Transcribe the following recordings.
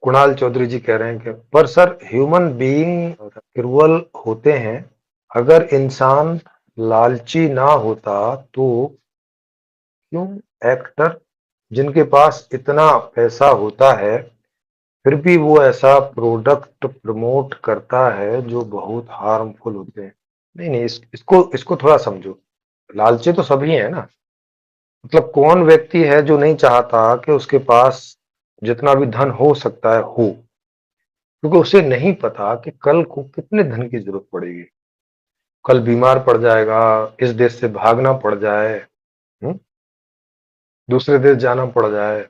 कुणाल चौधरी जी कह रहे हैं कि पर सर ह्यूमन बीइंग क्रूअल होते हैं। अगर इंसान लालची ना होता तो क्यों एक्टर जिनके पास इतना पैसा होता है फिर भी वो ऐसा प्रोडक्ट प्रमोट करता है जो बहुत हार्मफुल होते हैं। नहीं नहीं, इसको इसको थोड़ा समझो। लालची तो सभी है ना। मतलब कौन व्यक्ति है जो नहीं चाहता कि उसके पास जितना भी धन हो सकता है हो, क्योंकि उसे नहीं पता कि कल को कितने धन की जरूरत पड़ेगी। कल बीमार पड़ जाएगा, इस देश से भागना पड़ जाए, हम्म, दूसरे देश जाना पड़ जाए।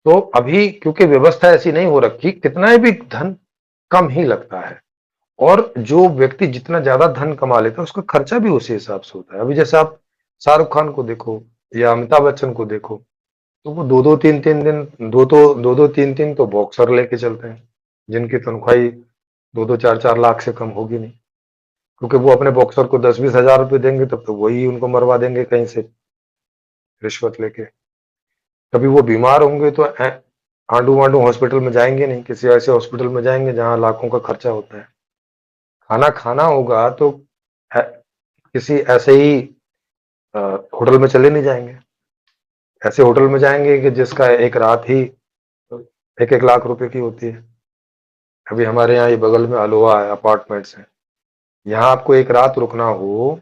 तो अभी क्योंकि व्यवस्था ऐसी नहीं हो रखी, कितना भी धन कम ही लगता है। और जो व्यक्ति जितना ज्यादा धन कमा लेता है उसका खर्चा भी उसी हिसाब से होता है। अभी जैसे आप शाहरुख खान को देखो या अमिताभ बच्चन को देखो, तो वो दो दो तीन तीन दिन दो दो तीन तीन तो बॉक्सर लेके चलते हैं, जिनकी तनख्वाही दो दो चार चार लाख से कम होगी नहीं। क्योंकि वो अपने बॉक्सर को 10-20 हजार रुपए देंगे तब तो वही उनको मरवा देंगे कहीं से रिश्वत लेके। कभी वो बीमार होंगे तो आंडू वांडू हॉस्पिटल में जाएंगे नहीं, किसी ऐसे हॉस्पिटल में जाएंगे जहां लाखों का खर्चा होता है। खाना खाना होगा तो किसी ऐसे ही होटल में चले नहीं जाएंगे। ऐसे होटल में जाएंगे कि जिसका एक रात ही 1-1 लाख रुपए की होती है। अभी हमारे यहाँ ये बगल में अलोहा है, अपार्टमेंट्स हैं। यहाँ आपको एक रात रुकना हो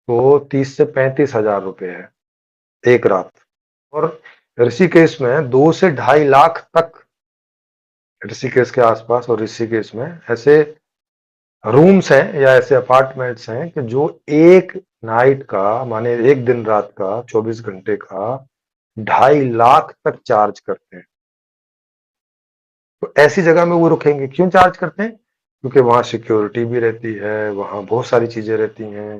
तो 30 से 35 हजार रुपए है एक रात। और ऋषिकेश में 2 से 2.5 लाख तक, ऋषिकेश के आसपास और ऋषिकेश में ऐसे रूम्स हैं या ऐसे अपार्टमेंट्स हैं कि जो एक नाइट का माने एक दिन रात का 24 घंटे का 2.5 लाख तक चार्ज करते हैं। तो ऐसी जगह में वो रुकेंगे। क्यों चार्ज करते हैं? क्योंकि वहां सिक्योरिटी भी रहती है, वहां बहुत सारी चीजें रहती हैं,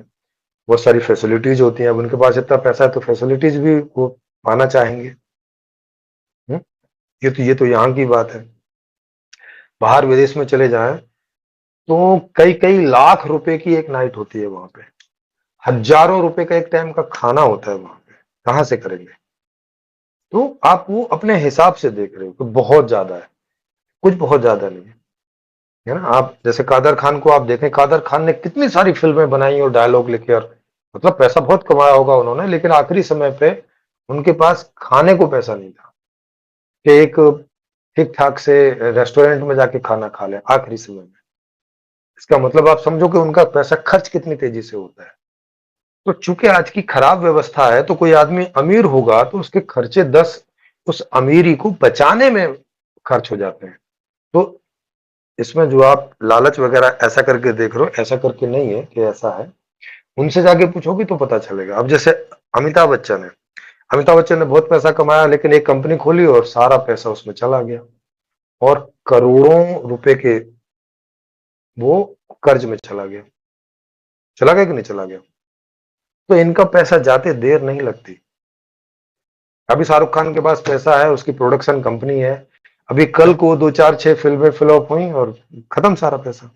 बहुत सारी फैसिलिटीज होती हैं। अब उनके पास इतना पैसा है तो फैसिलिटीज भी वो पाना चाहेंगे। हम्म? ये तो यहाँ की बात है। बाहर विदेश में चले जाएं तो कई कई लाख रुपए की एक नाइट होती है वहां पे। हजारों रुपए का एक टाइम का खाना होता है वहां पे। कहाँ से करेंगे? तो आप वो अपने हिसाब से देख रहे हो कि बहुत ज्यादा है, कुछ बहुत ज्यादा नहीं है ना। आप जैसे कादर खान को आप देखें, कादर खान ने कितनी सारी फिल्में बनाई और डायलॉग लिखे और मतलब पैसा बहुत कमाया होगा उन्होंने, लेकिन आखिरी समय पे उनके पास खाने को पैसा नहीं था कि एक ठीक ठाक से रेस्टोरेंट में जाके खाना खा ले आखिरी समय में। इसका मतलब आप समझो कि उनका पैसा खर्च कितनी तेजी से होता है। तो चूंकि आज की खराब व्यवस्था है तो कोई आदमी अमीर होगा तो उसके खर्चे 10 उस अमीरी को बचाने में खर्च हो जाते हैं। तो इसमें जो आप लालच वगैरह ऐसा करके देख रहे हो, ऐसा करके नहीं है कि ऐसा है। उनसे जाके पूछोगे तो पता चलेगा। अब जैसे अमिताभ बच्चन है, अमिताभ बच्चन ने बहुत पैसा कमाया लेकिन एक कंपनी खोली और सारा पैसा उसमें चला गया और करोड़ों रुपए के वो कर्ज में चला गया। चला गया कि नहीं चला गया? तो इनका पैसा जाते देर नहीं लगती। अभी शाहरुख खान के पास पैसा है, उसकी प्रोडक्शन कंपनी है। अभी कल को 2-4-6 फिल्में फ्लॉप हुई और खत्म सारा पैसा,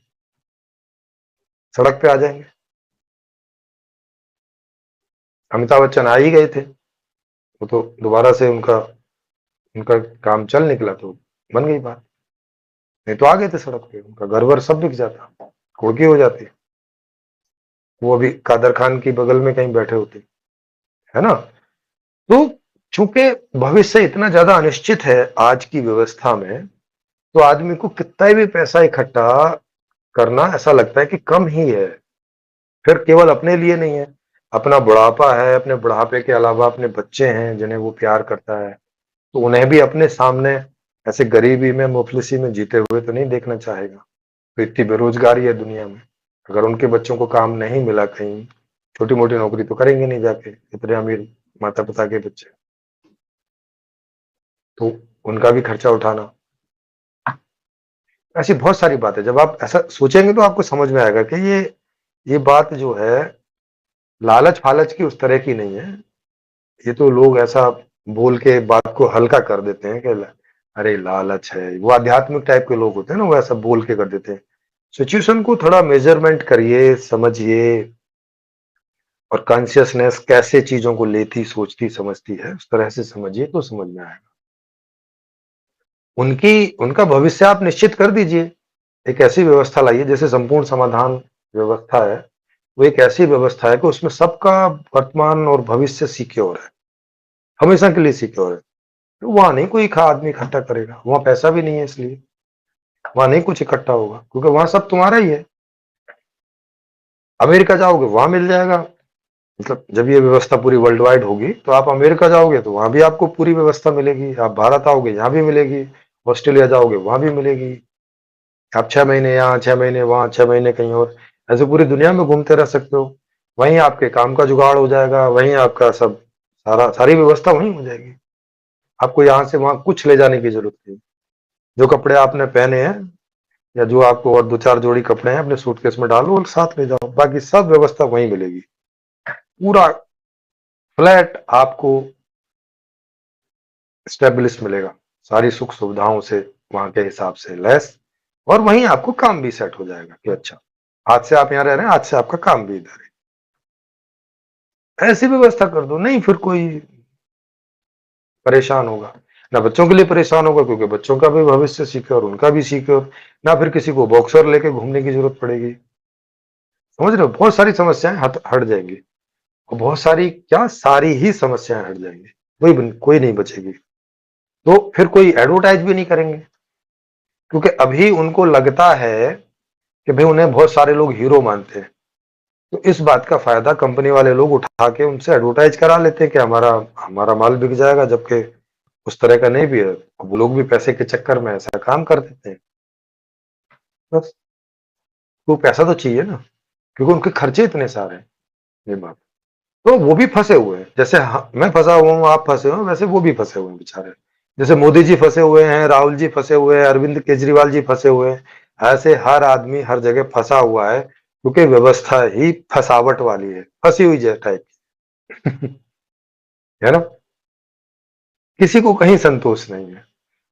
सड़क पे आ जाएंगे। अमिताभ बच्चन आ ही गए थे, वो तो दोबारा से उनका उनका काम चल निकला तो बन गई बात। नहीं तो आ गए थे सड़क पे, उनका घर वर सब बिक जाता, कुड़की हो जाती। वो अभी कादर खान की बगल में कहीं बैठे होते, है ना। तो चूंकि भविष्य इतना ज्यादा अनिश्चित है आज की व्यवस्था में, तो आदमी को कितना भी पैसा इकट्ठा करना ऐसा लगता है कि कम ही है। फिर केवल अपने लिए नहीं है, अपना बुढ़ापा है, अपने बुढ़ापे के अलावा अपने बच्चे हैं जिन्हें वो प्यार करता है, तो उन्हें भी अपने सामने ऐसे गरीबी में मुफलिसी में जीते हुए तो नहीं देखना चाहेगा। तो इतनी बेरोजगारी है दुनिया में, अगर उनके बच्चों को काम नहीं मिला कहीं, छोटी मोटी नौकरी तो करेंगे नहीं जाके इतने अमीर माता पिता के बच्चे। तो उनका भी खर्चा उठाना। ऐसी बहुत सारी बात है, जब आप ऐसा सोचेंगे तो आपको समझ में आएगा कि ये बात जो है लालच फालच की उस तरह की नहीं है। ये तो लोग ऐसा बोल के बात को हल्का कर देते हैं कि अरे लालच है, वो आध्यात्मिक टाइप के लोग होते हैं ना, वो ऐसा बोल के कर देते हैं। सिचुएशन को थोड़ा मेजरमेंट करिए, समझिए, और कॉन्शियसनेस कैसे चीजों को लेती सोचती समझती है उस तरह से समझिए तो समझ में आएगा। उनका भविष्य आप निश्चित कर दीजिए। एक ऐसी व्यवस्था लाइए, जैसे संपूर्ण समाधान व्यवस्था है, वो एक ऐसी व्यवस्था है कि उसमें सबका वर्तमान और भविष्य सिक्योर है, हमेशा के लिए सिक्योर है। तो वहां नहीं कोई आदमी इकट्ठा करेगा, वहां पैसा भी नहीं है, इसलिए वहां नहीं कुछ इकट्ठा होगा, क्योंकि वहां सब तुम्हारा ही है। अमेरिका जाओगे वहां मिल जाएगा, मतलब जब ये व्यवस्था पूरी वर्ल्ड वाइड होगी तो आप अमेरिका जाओगे तो वहां भी आपको पूरी व्यवस्था मिलेगी, आप भारत आओगे यहाँ भी मिलेगी, ऑस्ट्रेलिया जाओगे वहां भी मिलेगी। आप 6 महीने यहाँ, 6 महीने वहां, 6 महीने कहीं और, ऐसे पूरी दुनिया में घूमते रह सकते हो। वहीं आपके काम का जुगाड़ हो जाएगा, वहीं आपका सब सारी व्यवस्था वहीं हो जाएगी। आपको यहाँ से वहां कुछ ले जाने की जरूरत नहीं। जो कपड़े आपने पहने हैं, या जो आपको और दो चार जोड़ी कपड़े हैं अपने सूटकेस में डालो और साथ ले जाओ, बाकी सब व्यवस्था वहीं मिलेगी। पूरा फ्लैट आपको स्टेब्लिश मिलेगा, सारी सुख सुविधाओं से वहां के हिसाब से लैस। और वहीं आपको काम भी सेट हो जाएगा कि अच्छा, आज से आप यहाँ रह रहे हैं, आज से आपका काम भी इधर है। ऐसी व्यवस्था कर दो, नहीं फिर कोई परेशान होगा, ना बच्चों के लिए परेशान होगा, क्योंकि बच्चों का भी भविष्य सिक्योर, उनका भी सिक्योर, ना फिर किसी को बॉक्सर लेके घूमने की जरूरत पड़ेगी। समझ रहे हो, बहुत सारी समस्याएं हट जाएंगी, और बहुत सारी क्या, सारी ही समस्याएं हट जाएंगी, कोई नहीं बचेगी। तो फिर कोई एडवर्टाइज भी नहीं करेंगे, क्योंकि अभी उनको लगता है कि भाई उन्हें बहुत सारे लोग हीरो मानते हैं, तो इस बात का फायदा कंपनी वाले लोग उठा के उनसे एडवर्टाइज करा लेते हैं कि हमारा हमारा माल बिक जाएगा, जबकि उस तरह का नहीं भी है। वो लोग भी पैसे के चक्कर में ऐसा काम कर देते हैं, बस। तो पैसा तो चाहिए ना, क्योंकि उनके खर्चे इतने सारे हैं, ये बात। तो वो भी फंसे हुए हैं, जैसे मैं फंसा हुआ हूँ, आप फंसे हो, वैसे वो भी फंसे हुए हैं बेचारे। जैसे मोदी जी फंसे हुए हैं, राहुल जी फंसे हुए हैं, अरविंद केजरीवाल जी फंसे हुए हैं, ऐसे हर आदमी हर जगह फंसा हुआ है, क्योंकि व्यवस्था ही फसावट वाली है, फंसी हुई है टाइप की। है ना, किसी को कहीं संतोष नहीं है।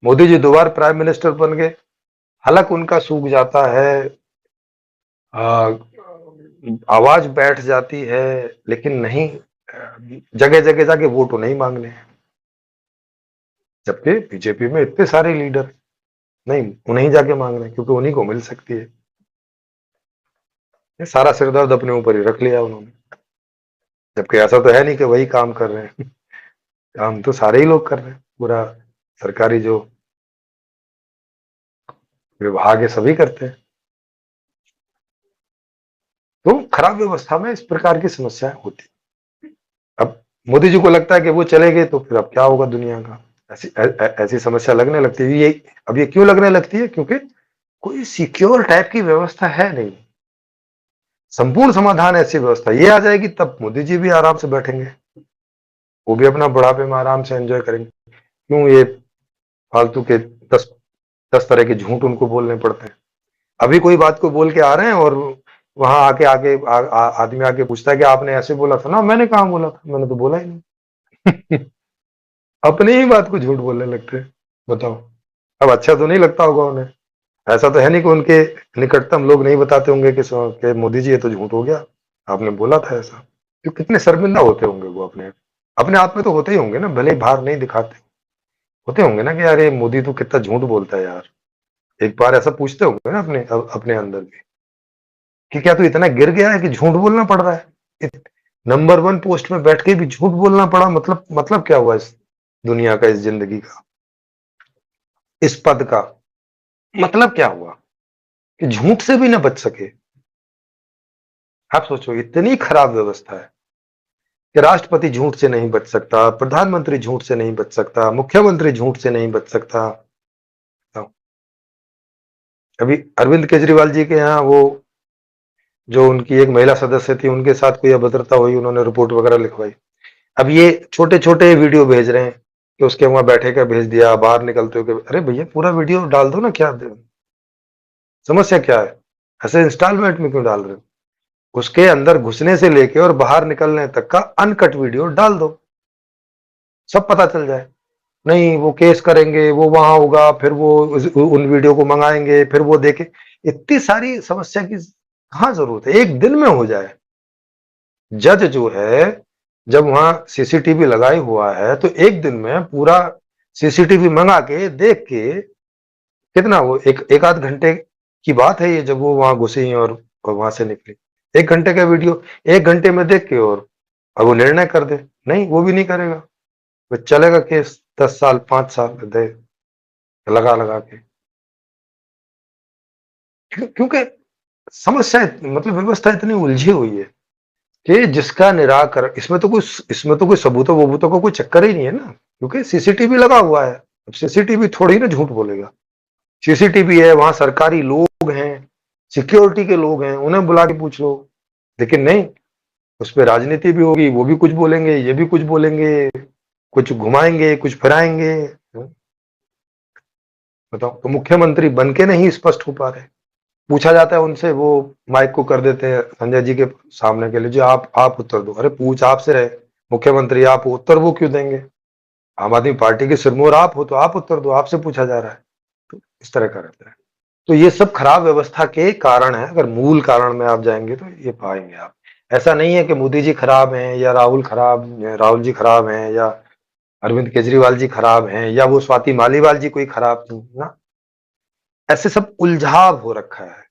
मोदी जी दोबारा प्राइम मिनिस्टर बन गए, हलक उनका सूख जाता है, आ, आवाज बैठ जाती है, लेकिन नहीं, जगह जगह जाके वोट नहीं मांगने हैं। जबकि बीजेपी में इतने सारे लीडर, नहीं उन्हें जाके मांगना है, क्योंकि उन्हीं को मिल सकती है। ये सारा सिरदर्द अपने ऊपर ही रख लिया उन्होंने, जबकि ऐसा तो है नहीं कि वही काम कर रहे हैं। काम तो सारे ही लोग कर रहे हैं, पूरा सरकारी जो विभाग है सभी करते हैं। तो खराब व्यवस्था में इस प्रकार की समस्याएं होती। अब मोदी जी को लगता है कि वो चले गए तो फिर अब क्या होगा दुनिया का, ऐसी समस्या लगने लगती है। ये अब ये क्यों लगने लगती है, क्योंकि कोई सिक्योर टाइप की व्यवस्था है नहीं। संपूर्ण समाधान ऐसी व्यवस्था ये आ जाएगी, तब मोदी जी भी आराम से बैठेंगे, वो भी अपना बुढ़ापे में आराम से एंजॉय करेंगे। क्यों ये फालतू के दस दस तरह के झूठ उनको बोलने पड़ते हैं। अभी कोई बात को बोल के आ रहे हैं, और वहां आके आगे आदमी आके पूछता है कि आपने ऐसे बोला था ना, मैंने कहा बोला था, मैंने तो बोला ही नहीं। अपनी ही बात को झूठ बोलने लगते हैं, बताओ। अब अच्छा तो नहीं लगता होगा उन्हें, ऐसा तो है नहीं कि उनके निकटतम लोग नहीं बताते होंगे कि मोदी जी ये तो झूठ हो गया, आपने बोला था ऐसा। तो कितने शर्मिंदा होते होंगे वो अपने अपने आप में, तो होते ही होंगे ना, भले ही बाहर नहीं दिखाते, होते होंगे ना कि यार ये मोदी तो कितना झूठ बोलता है यार। एक बार ऐसा पूछते होंगे ना अपने अंदर भी, कि क्या तू इतना गिर गया है कि झूठ बोलना पड़ रहा है, नंबर 1 पोस्ट में बैठ के भी झूठ बोलना पड़ा, मतलब क्या हुआ इस दुनिया का, इस जिंदगी का, इस पद का मतलब क्या हुआ, कि झूठ से भी ना बच सके। आप सोचो, इतनी खराब व्यवस्था है कि राष्ट्रपति झूठ से नहीं बच सकता, प्रधानमंत्री झूठ से नहीं बच सकता, मुख्यमंत्री झूठ से नहीं बच सकता। अभी अरविंद केजरीवाल जी के यहाँ वो, जो उनकी एक महिला सदस्य थी, उनके साथ कोई अभद्रता हुई, उन्होंने रिपोर्ट वगैरह लिखवाई। अब ये छोटे छोटे वीडियो भेज रहे हैं कि उसके वहां बैठे का भेज दिया, बाहर निकलते हो कि अरे भैया पूरा वीडियो डाल दो ना, क्या समस्या क्या है, ऐसे इंस्टॉलमेंट में क्यों डाल रहे हो। उसके अंदर घुसने से लेके और बाहर निकलने तक का अनकट वीडियो डाल दो, सब पता चल जाए। नहीं वो केस करेंगे, वो वहां होगा, फिर वो उन वीडियो को मंगाएंगे, फिर वो देखे, इतनी सारी समस्या की कहाँ जरूरत है, एक दिन में हो जाए। जज जो है, जब वहां सीसीटीवी लगाई हुआ है, तो एक दिन में पूरा सीसीटीवी मंगा के देख के कितना वो एक आध घंटे की बात है ये, जब वो वहां घुसी और वहां से निकली, 1 घंटे का वीडियो 1 घंटे में देख के, और अब वो निर्णय कर दे। नहीं, वो भी नहीं करेगा। वो चलेगा केस 10 साल 5 साल दे लगा लगा के। क्योंकि समस्या मतलब व्यवस्था इतनी उलझी हुई है कि जिसका निराकरण, इसमें तो कोई सबूतों वबूतों का कोई चक्कर ही नहीं है ना, क्योंकि सीसीटीवी लगा हुआ है। अब सीसीटीवी थोड़ी ना झूठ बोलेगा। सीसीटीवी है, वहां सरकारी लोग हैं, सिक्योरिटी के लोग हैं, उन्हें बुला के पूछ लो। लेकिन नहीं, उस पर राजनीति भी होगी, वो भी कुछ बोलेंगे, ये भी कुछ बोलेंगे, कुछ घुमाएंगे कुछ फिराएंगे। बताओ, तो मुख्यमंत्री बन के नहीं स्पष्ट हो पा रहे। पूछा जाता है उनसे, वो माइक को कर देते हैं संजय जी के सामने के लिए, जो आप उत्तर दो। अरे पूछ आपसे रहे मुख्यमंत्री, आप उत्तर वो क्यों देंगे? आम आदमी पार्टी के सिरमौर आप हो, तो आप उत्तर दो, आपसे पूछा जा रहा है। तो इस तरह का रहता है। तो ये सब खराब व्यवस्था के कारण है। अगर मूल कारण में आप जाएंगे तो ये पाएंगे आप। ऐसा नहीं है कि मोदी जी खराब हैं, या राहुल जी खराब हैं, या अरविंद केजरीवाल जी खराब हैं, या वो स्वाति मालीवाल जी कोई खराब थी ना। ऐसे सब उलझाव हो रखा है।